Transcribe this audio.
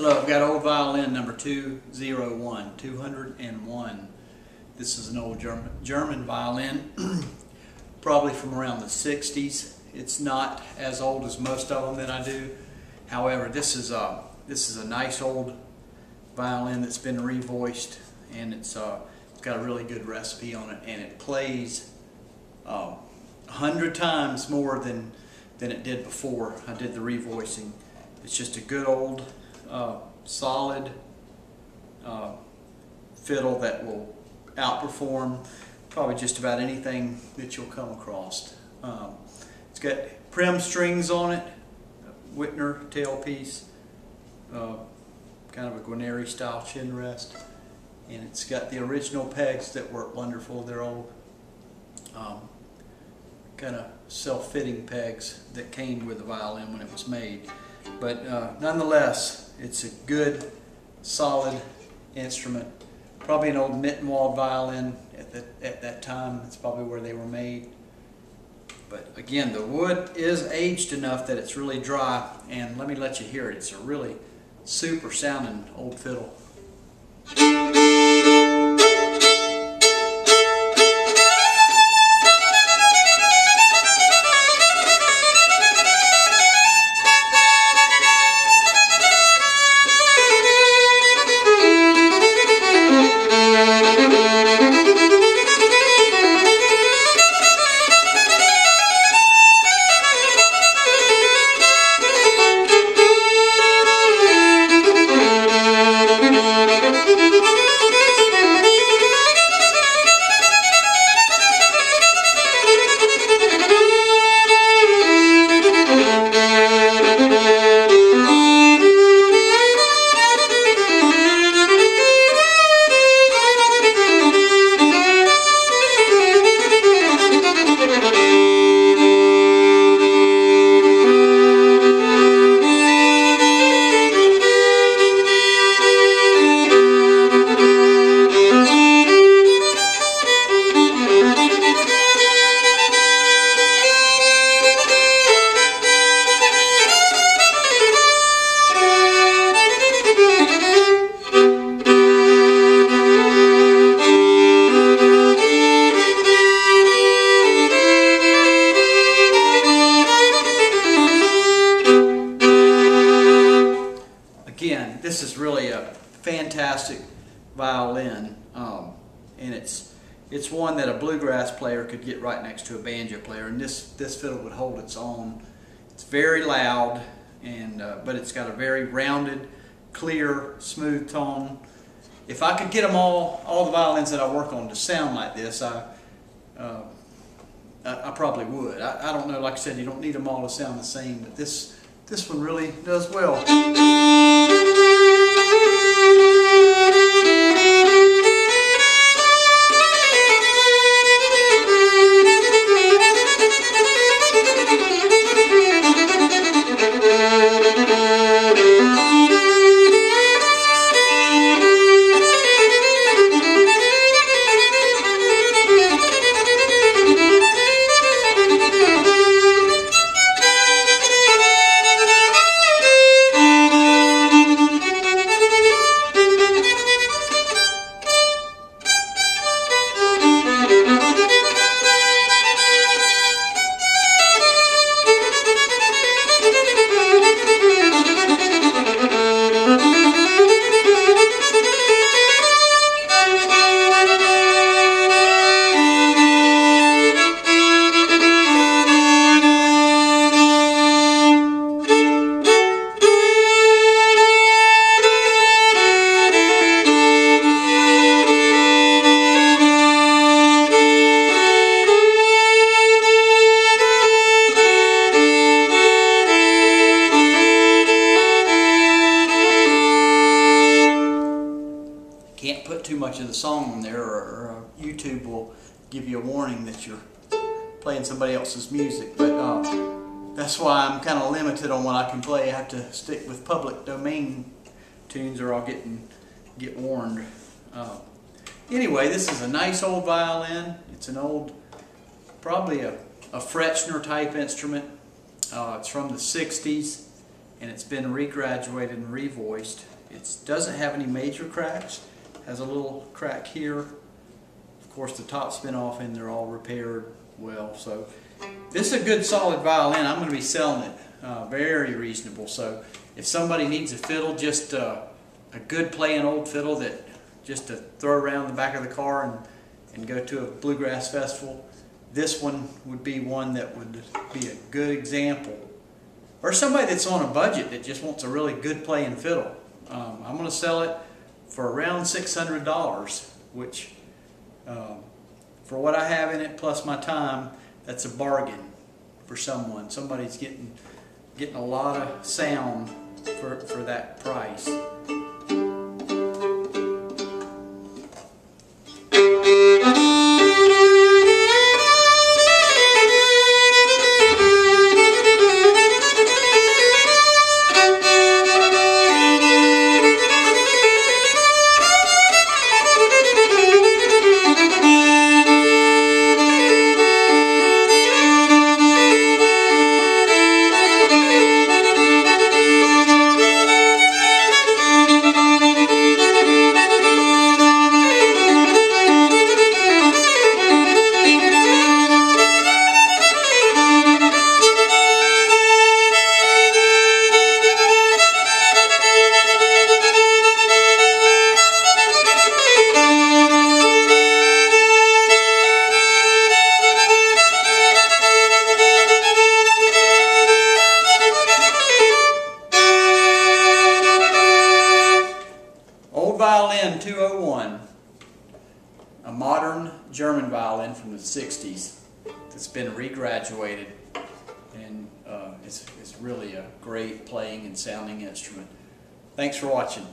Hello, I've got old violin number 201. This is an old German violin, probably from around the 60s. It's not as old as most of them that I do. However, this is a nice old violin that's been revoiced, and it's got a really good recipe on it, and it plays 100 times more than it did before I did the revoicing. It's just a good old solid fiddle that will outperform probably just about anything that you'll come across. It's got prim strings on it, Whitner tailpiece, kind of a Guarneri style chin rest, and it's got the original pegs that work wonderful. They're old kind of self-fitting pegs that came with the violin when it was made. But nonetheless, it's a good, solid instrument. Probably an old Mittenwald violin at that time. That's probably where they were made. But again, the wood is aged enough that it's really dry, and let me let you hear it. It's a really super sounding old fiddle. Again, this is really a fantastic violin, and it's one that a bluegrass player could get right next to a banjo player, and this fiddle would hold its own. It's very loud, and but it's got a very rounded, clear, smooth tone. If I could get them all the violins that I work on to sound like this, I probably would. I don't know, like I said, you don't need them all to sound the same, but this one really does well. Can't put too much of the song on there, or YouTube will give you a warning that you're playing somebody else's music. But that's why I'm kind of limited on what I can play. I have to stick with public domain tunes, or I'll get warned. Anyway, this is a nice old violin. It's an old, probably a Frechner type instrument. It's from the 60s, and it's been regraduated and revoiced. It doesn't have any major cracks. Has a little crack here. Of course, the top's been off and they're all repaired well. So this is a good solid violin. I'm going to be selling it very reasonable. So if somebody needs a fiddle, just a good playing old fiddle that just to throw around the back of the car and go to a bluegrass festival, this one would be one that would be a good example. Or somebody that's on a budget that just wants a really good playing fiddle. I'm going to sell it for around $600, which for what I have in it plus my time, that's a bargain for someone. Somebody's getting a lot of sound for that price. Violin 201, a modern German violin from the 60s that's been regraduated, and it's really a great playing and sounding instrument. Thanks for watching.